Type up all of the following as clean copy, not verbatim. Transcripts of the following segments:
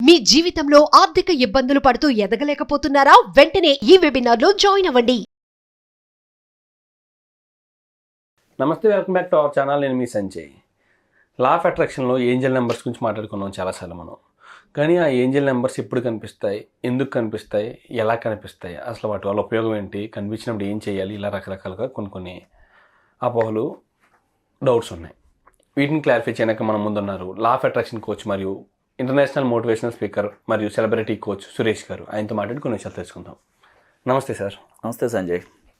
మీ జీవితంలో ఆర్థిక ఇబ్బందులు పడుతూ ఎదగలేకపోతున్నారా? వెంటనే ఈ వెబినార్లో జాయిన్ అవ్వండి. నమస్తే, welcome back to our channel. నేను మీ సంజయ్. లా ఆఫ్ అట్రాక్షన్లో ఏంజల్ నెంబర్స్ గురించి మాట్లాడుకున్నాం చాలాసార్లు మనం. కానీ ఆ ఏంజల్ నెంబర్స్ ఎప్పుడు కనిపిస్తాయి, ఎందుకు కనిపిస్తాయి, ఎలా కనిపిస్తాయి, అసలు వాటి వల్ల ఉపయోగం ఏంటి, కనిపించినప్పుడు ఏం చేయాలి, ఇలా రకరకాలుగా కొన్ని అపోహలు, డౌట్స్ ఉన్నాయి. వీటిని క్లారిఫై చేయడానికి మన ముందున్నారు లా ఆఫ్ అట్రాక్షన్ కోచ్ మరియు ఇంటర్నేషనల్ మోటివేషనల్ స్పీకర్ మరియు సెలబ్రిటీ కోచ్ సురేష్ గారు. ఆయనతో మాట్లాడి కొన్ని విషయాలు తెలుసుకుందాం. నమస్తే సార్. నమస్తే సంజయ్.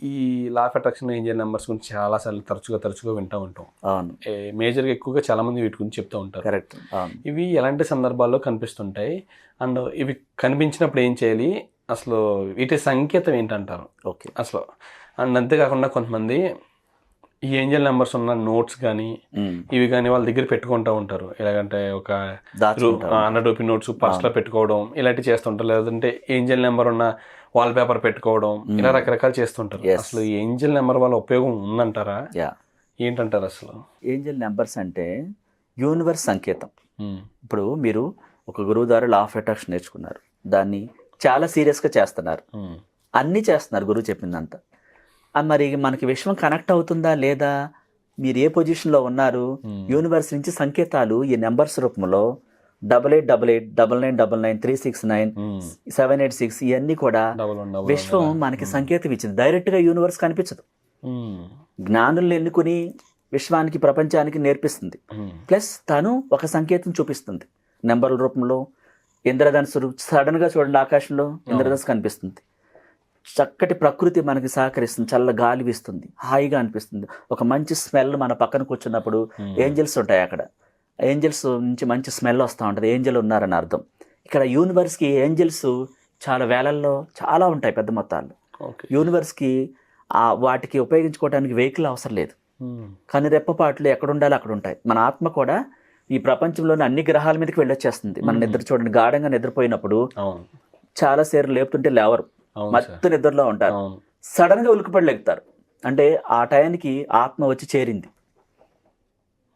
ఈ law of attraction Angel numbers గురించి చాలాసార్లు తరచుగా వింటూ ఉంటాం. అవును, మేజర్గా ఎక్కువగా చాలామంది వీటి గురించి చెప్తూ ఉంటారు. కరెక్ట్. ఇవి ఎలాంటి సందర్భాల్లో కనిపిస్తుంటాయి అండ్ ఇవి కనిపించినప్పుడు ఏం చేయాలి, అసలు వీటి సంకేతం ఏంటంటారు? ఓకే. అసలు అండ్ అంతేకాకుండా కొంతమంది ఈ ఏంజల్ నెంబర్స్ ఉన్న నోట్స్ కానీ ఇవి కానీ వాళ్ళ దగ్గర పెట్టుకుంటూ ఉంటారు. ఎలాగంటే ఒక 100 రూపీ నోట్స్ పర్స్లో పెట్టుకోవడం ఇలాంటివి చేస్తుంటారు. లేదంటే ఏంజల్ నెంబర్ ఉన్న వాల్ పేపర్ పెట్టుకోవడం, ఇలా రకరకాలు చేస్తుంటారు. అసలు ఈ ఏంజల్ నెంబర్ వల్ల ఉపయోగం ఉందంటారా? ఏంటంటారు అసలు? ఏంజల్ నెంబర్స్ అంటే యూనివర్స్ సంకేతం. ఇప్పుడు మీరు ఒక గురువు ద్వారా లా ఆఫ్ అట్రాక్షన్ నేర్చుకున్నారు, దాన్ని చాలా సీరియస్గా చేస్తున్నారు, అన్నీ చేస్తున్నారు గురువు చెప్పిందంతా. మరి మనకి విశ్వం కనెక్ట్ అవుతుందా లేదా, మీరు ఏ పొజిషన్లో ఉన్నారు, యూనివర్స్ నుంచి సంకేతాలు ఈ నెంబర్స్ రూపంలో 8888 9999 369 786 ఇవన్నీ కూడా విశ్వం మనకి సంకేతం ఇచ్చింది. డైరెక్ట్గా యూనివర్స్ కనిపించదు, జ్ఞానుల్ని ఎన్నుకుని విశ్వానికి ప్రపంచానికి నేర్పిస్తుంది. ప్లస్ తను ఒక సంకేతం చూపిస్తుంది నెంబర్ల రూపంలో. ఇంద్రధనుసు సడన్గా చూడండి, ఆకాశంలో ఇంద్రధనుసు కనిపిస్తుంది. చక్కటి ప్రకృతి మనకి సహకరిస్తుంది, చల్ల గాలి వీస్తుంది, హాయిగా అనిపిస్తుంది. ఒక మంచి స్మెల్ మన పక్కన కూర్చున్నప్పుడు ఏంజల్స్ ఉంటాయి అక్కడ, ఏంజల్స్ నుంచి మంచి స్మెల్ వస్తూ ఉంటుంది, ఏంజల్ ఉన్నారని అర్థం. ఇక్కడ యూనివర్స్కి ఏంజల్స్ చాలా వేలల్లో చాలా ఉంటాయి, పెద్ద మొత్తాల్లో. యూనివర్స్కి వాటికి ఉపయోగించుకోవడానికి వెహికల్ అవసరం లేదు, కానీ రెప్పపాట్లు ఎక్కడ ఉండాలో అక్కడ ఉంటాయి. మన ఆత్మ కూడా ఈ ప్రపంచంలోని అన్ని గ్రహాల మీదకి వెళ్ళొచ్చేస్తుంది. మన నిద్ర చూడండి, గాఢంగా నిద్రపోయినప్పుడు చాలా సేరు లేపుతుంటే లేవరు, మొత్తం నిద్రలో ఉంటారు. సడన్ గా ఉలికిపడి లెగుతారు అంటే ఆ టయానికి ఆత్మ వచ్చి చేరింది.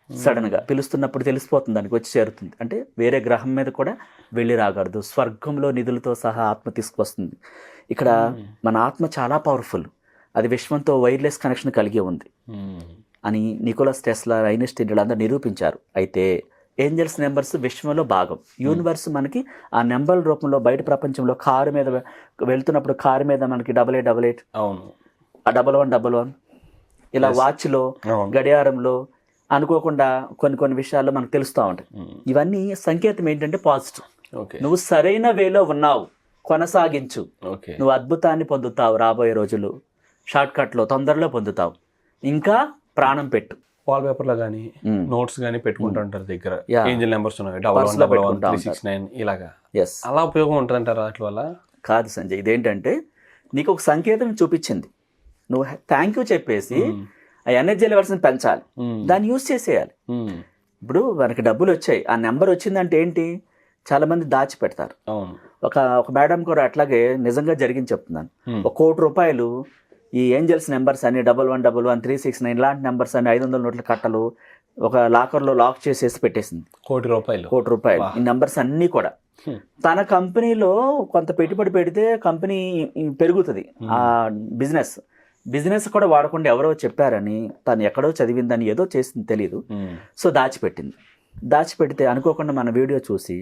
సడన్ గా పిలుస్తున్నప్పుడు తెలిసిపోతుంది, దానికి వచ్చి చేరుతుంది. అంటే వేరే గ్రహం మీద కూడా వెళ్ళి రాగలదు, స్వర్గంలో నిధులతో సహా ఆత్మ తీసుకొస్తుంది. ఇక్కడ మన ఆత్మ చాలా పవర్ఫుల్, అది విశ్వంతో వైర్లెస్ కనెక్షన్ కలిగి ఉంది అని నికోలస్ టెస్లా, ఐన్స్టీన్ వీళ్ళందరూ నిరూపించారు. అయితే ఏంజల్స్ నెంబర్స్ విశ్వంలో భాగం. యూనివర్స్ మనకి ఆ నెంబర్ రూపంలో బయట ప్రపంచంలో కారు మీద వెళ్తున్నప్పుడు కారు మీద మనకి 8888 ఆ 1111 ఇలా వాచ్లో గడియారంలో అనుకోకుండా కొన్ని విషయాల్లో మనకు తెలుస్తూ ఉంటాయి. ఇవన్నీ సంకేతం ఏంటంటే పాజిటివ్. నువ్వు సరైన వేలో ఉన్నావు, కొనసాగించు, నువ్వు అద్భుతాన్ని పొందుతావు, రాబోయే రోజులు షార్ట్ కట్లో తొందరలో పొందుతావు, ఇంకా ప్రాణం పెట్టు. వాల్ పేపర్ లో కానీ నోట్స్ కానీ పెట్టుకుంటుంటారు దగ్గర, ఏంజల్ నెంబర్స్ ఉన్నాయి 1111 ఇలాగా. అలా ఉపయోగం ఉంటుందంటారా వాటి వల్ల? కాదు సంజయ్, ఇదేంటంటే నీకు ఒక సంకేతం చూపించింది, నువ్వు థ్యాంక్ యూ చెప్పేసి ఆ ఎనర్జీ లెవెల్స్ని పెంచాలి, దాన్ని యూజ్ చేసేయాలి. ఇప్పుడు మనకి డబ్బులు వచ్చాయి, ఆ నెంబర్ వచ్చిందంటే ఏంటి, చాలా మంది దాచిపెడతారు. ఒక మేడం కూడా అట్లాగే నిజంగా జరిగింది చెప్తున్నాను. 1 కోటి రూపాయలు ఈ ఏంజల్స్ నెంబర్స్ అని 1111 369 ఇలాంటి నెంబర్స్ అని 500 నోట్ల కట్టలు ఒక లాకర్లో లాక్ చేసేసి పెట్టేసింది. 1 కోటి రూపాయలు ఈ నెంబర్స్ అన్నీ కూడా. తన కంపెనీలో కొంత పెట్టుబడి పెడితే కంపెనీ పెరుగుతుంది, ఆ బిజినెస్ కూడా వాడకుండా ఎవరో చెప్పారని, తను ఎక్కడో చదివిందని ఏదో చేసింది తెలియదు, సో దాచిపెడితే అనుకోకుండా మన వీడియో చూసి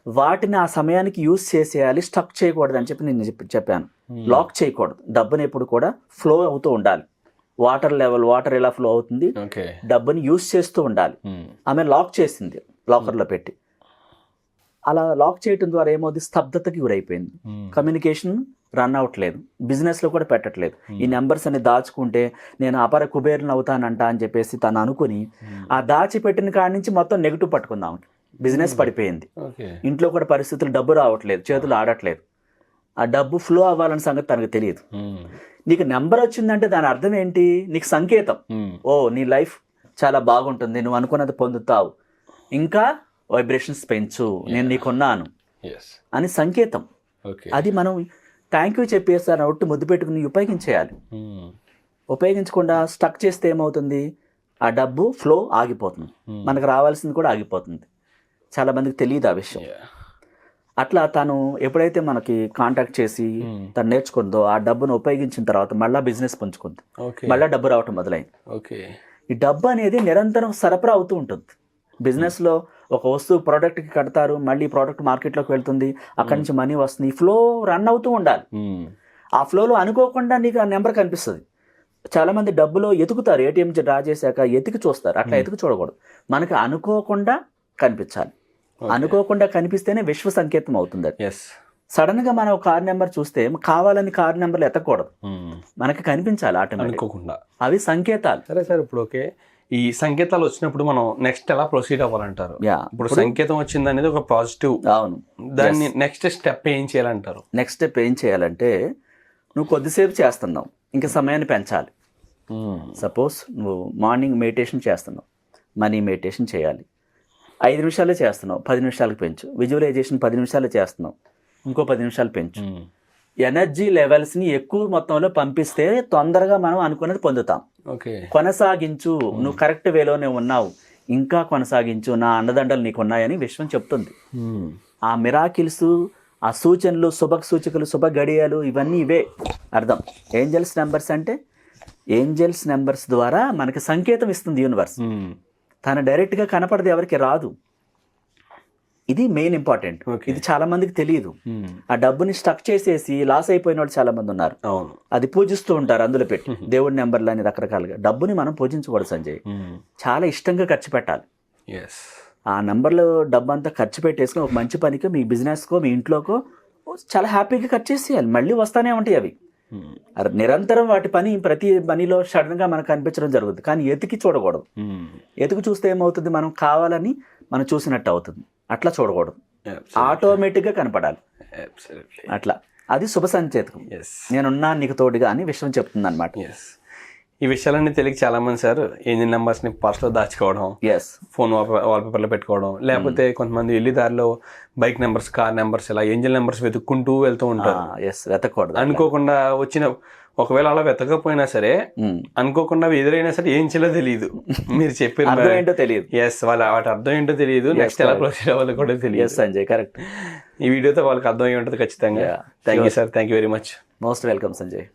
వాటిని ఆ సమయానికి యూజ్ చేసేయాలి, స్టక్ చేయకూడదు అని చెప్పి నేను చెప్పాను. లాక్ చేయకూడదు, డబ్బుని ఎప్పుడు కూడా ఫ్లో అవుతూ ఉండాలి. వాటర్ ఎలా ఫ్లో అవుతుంది, డబ్బుని యూజ్ చేస్తూ ఉండాలి. ఆమె లాక్ చేసింది లాకర్లో పెట్టి. అలా లాక్ చేయడం ద్వారా ఏమవుతుంది, స్తబ్దతకి గురైపోయింది, కమ్యూనికేషన్ రన్ అవ్వట్లేదు, బిజినెస్లో కూడా పెట్టట్లేదు. ఈ నెంబర్స్ అని దాచుకుంటే నేను అపర కుబేరుని అవుతానంట అని చెప్పేసి తను అనుకుని ఆ దాచిపెట్టిన కాడి నుంచి మొత్తం నెగిటివ్ పట్టుకుందాం, బిజినెస్ పడిపోయింది. ఇంట్లో కూడా పరిస్థితులు, డబ్బు రావట్లేదు, చేతులు ఆడట్లేదు, ఆ డబ్బు ఫ్లో అవ్వాలన్న సంగతి తనకు తెలియదు. నీకు నెంబర్ వచ్చిందంటే దాని అర్థం ఏంటి, నీకు సంకేతం. నీ లైఫ్ చాలా బాగుంటుంది, నువ్వు అనుకున్నది పొందుతావు, ఇంకా వైబ్రేషన్స్ పెంచు, నేను నీకున్నాను అని సంకేతం. అది మనం థ్యాంక్ యూ చెప్పేసి ఒట్టు ముద్దు పెట్టుకుని ఉపయోగించేయాలి. ఉపయోగించకుండా స్టక్ చేస్తే ఏమవుతుంది, ఆ డబ్బు ఫ్లో ఆగిపోతుంది, మనకు రావాల్సింది కూడా ఆగిపోతుంది. చాలా మందికి తెలియదు ఆ విషయం. అట్లా తను ఎప్పుడైతే మనకి కాంటాక్ట్ చేసి తను నేర్చుకుందో ఆ డబ్బును ఉపయోగించిన తర్వాత మళ్ళీ బిజినెస్ పుంజుకుంది, ఓకే మళ్ళీ డబ్బు రావటం మొదలైంది. ఓకే. ఈ డబ్బు అనేది నిరంతరం సరఫరా అవుతూ ఉంటుంది. బిజినెస్లో ఒక వస్తువు ప్రోడక్ట్కి కడతారు, మళ్ళీ ప్రోడక్ట్ మార్కెట్లోకి వెళ్తుంది, అక్కడి నుంచి మనీ వస్తుంది, ఈ ఫ్లో రన్ అవుతూ ఉండాలి. ఆ ఫ్లోలో అనుకోకుండా నీకు ఆ నెంబర్ కనిపిస్తుంది. చాలామంది డబ్బులో ఎతుకుతారు, ఏటీఎం డ్రా చేశాక ఎతికి చూస్తారు, అట్లా ఎతికి చూడకూడదు. మనకి అనుకోకుండా కనిపించాలి. అనుకోకుండా కనిపిస్తేనే విశ్వ సంకేతం అవుతుంది. అది సడన్ గా మనం కార్ నెంబర్ చూస్తే కావాలని కార్ నెంబర్లు ఎత్తకూడదు, మనకి కనిపించాలి ఆటోమేటిక్గా. అవి సంకేతాలు. సరే సార్, ఇప్పుడు ఓకే, ఈ సంకేతాలు వచ్చినప్పుడు మనం నెక్స్ట్ ఎలా ప్రొసీడ్ అవ్వాలంటారు? ఇప్పుడు సంకేతం వచ్చింది అనేది ఒక పాజిటివ్. అవును. దాన్ని నెక్స్ట్ స్టెప్ ఏం చేయాలంటారు? నెక్స్ట్ స్టెప్ ఏం చేయాలంటే, నువ్వు కొద్దిసేపు చేస్తున్నావు, ఇంకా సమయాన్ని పెంచాలి. సపోజ్ నువ్వు మార్నింగ్ మెడిటేషన్ చేస్తున్నావు, మనీ మెడిటేషన్ చేయాలి. 5 నిమిషాలే చేస్తున్నావు, 10 నిమిషాలకు పెంచు. విజువలైజేషన్ 10 నిమిషాలే చేస్తున్నావు, ఇంకో 10 నిమిషాలు పెంచు. ఎనర్జీ లెవెల్స్ని ఎక్కువ మొత్తంలో పంపిస్తే తొందరగా మనం అనుకున్నది పొందుతాం. కొనసాగించు, నువ్వు కరెక్ట్ వేలోనే ఉన్నావు, ఇంకా కొనసాగించు, నా అండదండలు నీకు ఉన్నాయని విశ్వం చెప్తుంది. ఆ మిరాకిల్స్, ఆ సూచనలు, శుభ సూచికలు, శుభ గడియలు, ఇవన్నీ ఇవే అర్థం. ఏంజల్స్ నెంబర్స్ అంటే ఏంజల్స్ నెంబర్స్ ద్వారా మనకి సంకేతం ఇస్తుంది యూనివర్స్. తను డైరెక్ట్గా కనపడదు, ఎవరికి రాదు. ఇది మెయిన్ ఇంపార్టెంట్. ఇది చాలా మందికి తెలియదు. ఆ డబ్బుని స్టక్ చేసేసి లాస్ అయిపోయిన వాళ్ళు చాలా మంది ఉన్నారు. అది పూజిస్తూ ఉంటారు, అందులో పెట్టి దేవుడి నెంబర్లు అని రకరకాలుగా. డబ్బుని మనం పూజించకూడదు సంజయ్, చాలా ఇష్టంగా ఖర్చు పెట్టాలి. ఆ నెంబర్లో డబ్బు అంతా ఖర్చు పెట్టేసుకుని ఒక మంచి పనికో, మీ బిజినెస్కో, మీ ఇంట్లోకో చాలా హ్యాపీగా ఖర్చు చేసేయాలి. మళ్ళీ వస్తానే ఉంటాయి అవి. నిరంతరం వాటి పని, ప్రతి పనిలో సడన్ గా మనకు కనిపించడం జరుగుతుంది. కానీ ఎతికి చూడకూడదు. ఎతికి చూస్తే ఏమవుతుంది, మనం కావాలని మనం చూసినట్టు అవుతుంది. అట్లా చూడకూడదు, ఆటోమేటిక్గా కనపడాలి. అట్లా అది శుభ సంకేతం. నేనున్నా నీకు తోడుగా అని విషయం చెప్తుంది అనమాట. ఈ విషయాలన్నీ తెలియక చాలా మంది సార్ ఏంజిల్ నెంబర్స్ని పర్స్లో దాచుకోవడం, ఫోన్ వాల్పేపర్లో పెట్టుకోవడం, లేకపోతే కొంతమంది వెళ్ళి దారిలో బైక్ నెంబర్స్, కార్ నెంబర్స్, ఇలా ఏంజిల్ నెంబర్స్ వెతుక్కుంటూ వెళ్తూ ఉంటారు. వెతకూడదు. అనుకోకుండా వచ్చిన, ఒకవేళ అలా వెతకపోయినా సరే అనుకోకుండా ఎదురైనా సరే ఏం చేయాలో తెలియదు. మీరు చెప్పారు ఏంటో తెలియదు. వాటి అర్థం ఏంటో తెలియదు, నెక్స్ట్ ఎలా ప్రొసీడ్ అవ్వాలో కూడా తెలియదు. సంజయ్ కరెక్ట్. ఈ వీడియోతో వాళ్ళకి అర్థమై ఉంటుంది ఖచ్చితంగా. Thank you sir, thank you very much. Most welcome Sanjay.